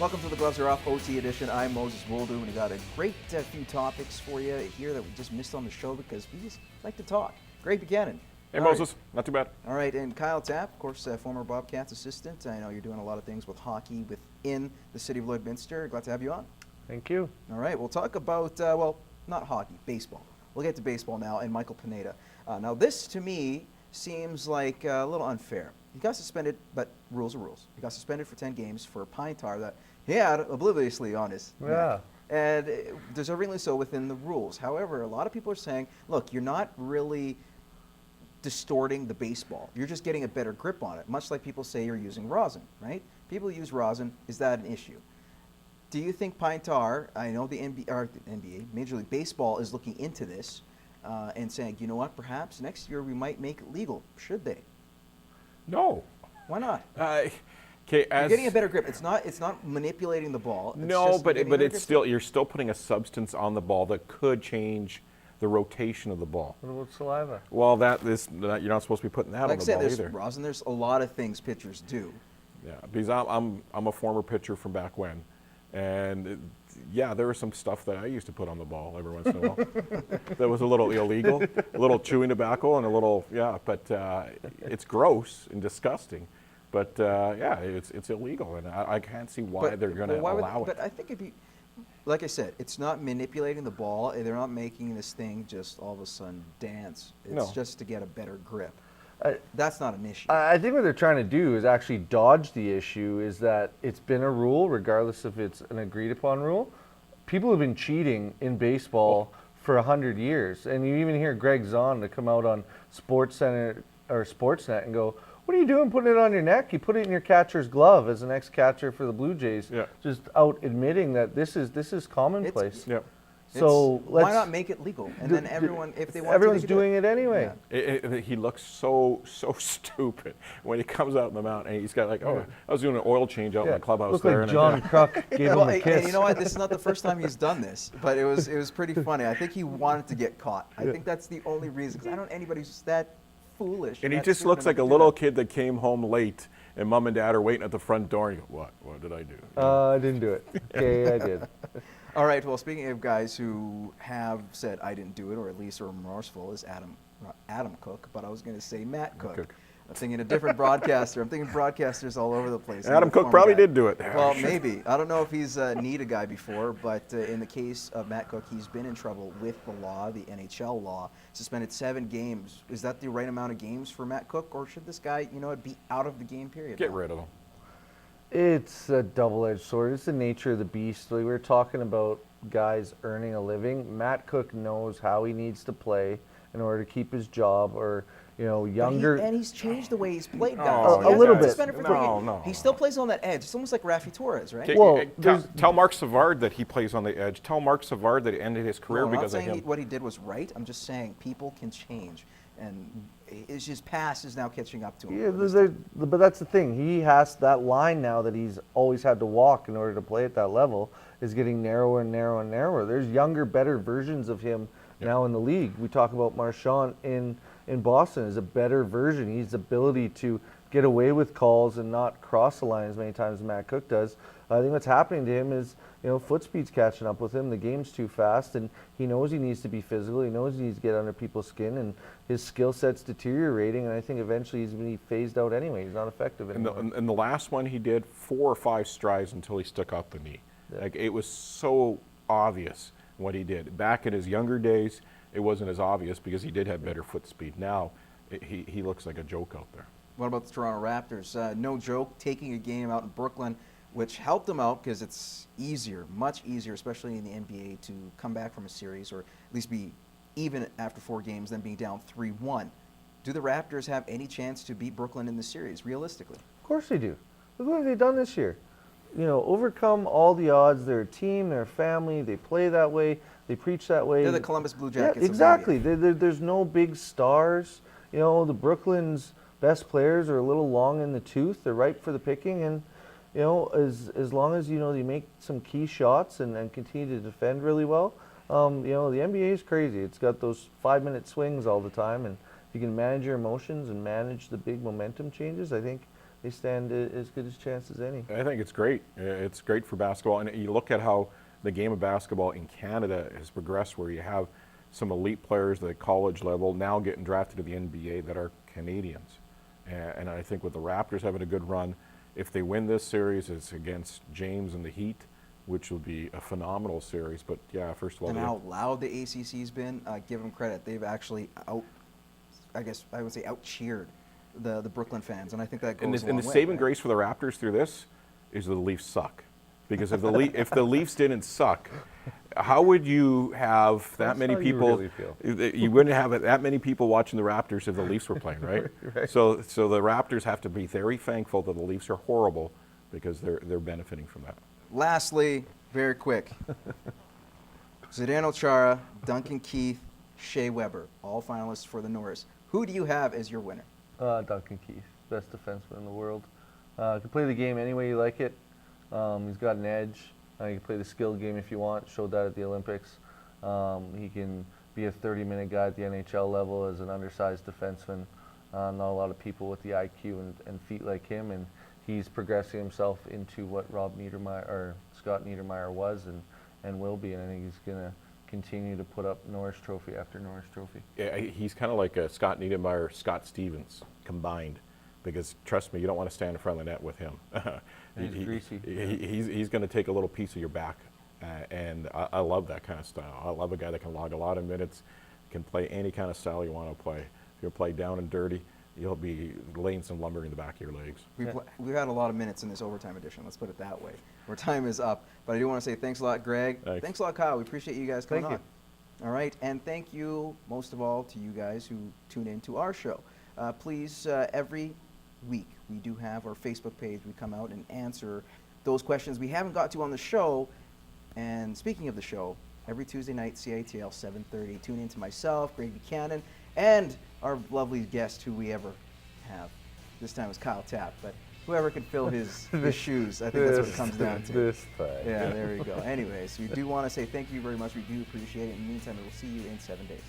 Welcome to the Gloves Are Off OT edition. I'm Moses Woldu, and we got a great few topics for you here that we just missed on the show because we just like to talk. Greg Buchanan. Hey, Moses. Not too bad. All right, and Kyle Tapp, of course, former Bobcats assistant. I know you're doing a lot of things with hockey within the city of Lloydminster. Glad to have you on. Thank you. All right, we'll talk about, well, not hockey, baseball. We'll get to baseball now, and Michael Pineda. Now, this, to me, seems like a little unfair. He got suspended, but rules are rules. He got suspended for 10 games for a pine tar that he had obliviously on his neck. And deservingly so within the rules. However, a lot of people are saying, look, you're not really distorting the baseball. You're just getting a better grip on it, much like people say you're using rosin, right? People use rosin. Is that an issue? Do you think pine tar, I know the NBA, Major League Baseball, is looking into this and saying, you know what, perhaps next year we might make it legal. Should they? No. Why not? You're getting a better grip. It's not manipulating the ball. But it's still, you're still putting a substance on the ball that could change the rotation of the ball. What about saliva? Well, you're not supposed to be putting that on the ball there's either. Rosin. There's a lot of things pitchers do. Yeah, because I'm a former pitcher from back when, and yeah, there was some stuff that I used to put on the ball every once in a while that was a little illegal, a little chewing tobacco, and a little but it's gross and disgusting. But yeah, it's illegal, and I can't see why they're going to allow it. But I think it'd be, like I said, it's not manipulating the ball. They're not making this thing just all of a sudden dance. It's just to get a better grip. That's not an issue. I think what they're trying to do is actually dodge the issue, is that it's been a rule, regardless if it's an agreed upon rule. People have been cheating in baseball for 100 years. And you even hear Greg Zahn to come out on SportsCenter or Sportsnet and go, what are you doing putting it on your neck? You put it in your catcher's glove as an ex-catcher for the Blue Jays. Yeah. Just out admitting that this is commonplace. So why not make it legal? And then everyone, if they want everyone's to, doing it anyway. Yeah. He looks so stupid when he comes out in the mountain. And he's got like, I was doing an oil change out in the clubhouse Looked there. Like John Cooke gave him a kiss. And you know what? This is not the first time he's done this, but it was pretty funny. I think he wanted to get caught. I think that's the only reason. Because I don't know anybody who's that foolish. And he just looks like a little kid that came home late, and mom and dad are waiting at the front door. And you go, what did I do? I didn't do it. Okay, I did. All right, well, speaking of guys who have said I didn't do it, or at least are remorseful, is Adam Cooke, but I was going to say Matt Cooke. I'm thinking a different broadcaster. I'm thinking broadcasters all over the place. Adam Cooke probably did do it. Well, maybe. I don't know if he's a NEDA guy before, but in the case of Matt Cooke, he's been in trouble with the law, the NHL law, suspended 7 games. Is that the right amount of games for Matt Cooke, or should this guy, be out of the game period? Get rid of him. It's a double-edged sword. It's the nature of the beast. Like we were talking about guys earning a living. Matt Cooke knows how he needs to play in order to keep his job, or younger. And he's changed the way he's played, guys. A little bit. No. He still plays on that edge. It's almost like Rafi Torres, right? Well, tell Mark Savard that he plays on the edge. Tell Mark Savard that he ended his career because of him. I'm not saying what he did was right. I'm just saying people can change, and his past is now catching up to him. Yeah, but that's the thing. He has that line now that he's always had to walk in order to play at that level is getting narrower and narrower and narrower. There's younger, better versions of him now in the league. We talk about Marchand in Boston as a better version. He's ability to get away with calls and not cross the line as many times as Matt Cooke does. I think what's happening to him is, foot speed's catching up with him. The game's too fast, and he knows he needs to be physical. He knows he needs to get under people's skin, and his skill set's deteriorating, and I think eventually he's going to be phased out anyway. He's not effective anymore. And the last one he did 4 or 5 strides until he stuck out the knee. Yeah. Like, it was so obvious what he did. Back in his younger days, it wasn't as obvious because he did have better foot speed. Now, he looks like a joke out there. What about the Toronto Raptors? No joke, taking a game out in Brooklyn, which helped them out because it's easier, much easier, especially in the NBA, to come back from a series or at least be even after 4 games than being down 3-1. Do the Raptors have any chance to beat Brooklyn in the series, realistically? Of course they do. Look what they've done this year. Overcome all the odds. They're a team, they're a family, they play that way, they preach that way. They're the Columbus Blue Jackets. Yeah, exactly. There's no big stars. The Brooklyn's best players are a little long in the tooth. They're ripe for the picking, and as long as you make some key shots and continue to defend really well, the NBA is crazy. It's got those 5-minute swings all the time, and if you can manage your emotions and manage the big momentum changes, I think they stand as good a chance as any. I think it's great. It's great for basketball. And you look at how the game of basketball in Canada has progressed, where you have some elite players at the college level now getting drafted to the NBA that are Canadians. And I think with the Raptors having a good run, if they win this series, it's against James and the Heat, which will be a phenomenal series. But yeah, first of all, And how loud the ACC's been, give them credit. They've actually out-cheered the Brooklyn fans, and I think that goes a long and the way, saving right? grace for the Raptors through this is the Leafs suck. Because if the Leafs didn't suck, how would you have that many how you people? really feel. You wouldn't have that many people watching the Raptors if the Leafs were playing, right? Right. So the Raptors have to be very thankful that the Leafs are horrible, because they're benefiting from that. Lastly, very quick, Zdeno Chara, Duncan Keith, Shea Weber, all finalists for the Norris. Who do you have as your winner? Duncan Keith, best defenseman in the world. Can play the game any way you like it. He's got an edge. You can play the skill game if you want. Showed that at the Olympics. He can be a 30-minute guy at the NHL level as an undersized defenseman. Not a lot of people with the IQ and feet like him, and he's progressing himself into what Scott Niedermayer was and will be. And I think he's going to continue to put up Norris Trophy after Norris Trophy. Yeah, he's kind of like a Scott Niedermayer, Scott Stevens combined, because trust me, you don't want to stand in front of the net with him. He's greasy. He's going to take a little piece of your back, and I love that kind of style. I love a guy that can log a lot of minutes, can play any kind of style you want to play. If you play down and dirty, you'll be laying some lumber in the back of your legs. We've had a lot of minutes in this overtime edition, let's put it that way. Our time is up, but I do want to say thanks a lot, Greg. Thanks a lot, Kyle. We appreciate you guys coming Thank on. All right, and thank you most of all to you guys who tune in to our show. Please, every week we do have our Facebook page. We come out and answer those questions we haven't got to on the show. And speaking of the show, every Tuesday night, CITL 7:30. Tune in to myself, Greg Buchanan, and our lovely guest who we ever have. This time it's Kyle Tapp, but whoever can fill his shoes, I think that's what it comes down to. This time. Yeah, there we go. Anyways, we do want to say thank you very much. We do appreciate it. In the meantime, we'll see you in 7 days.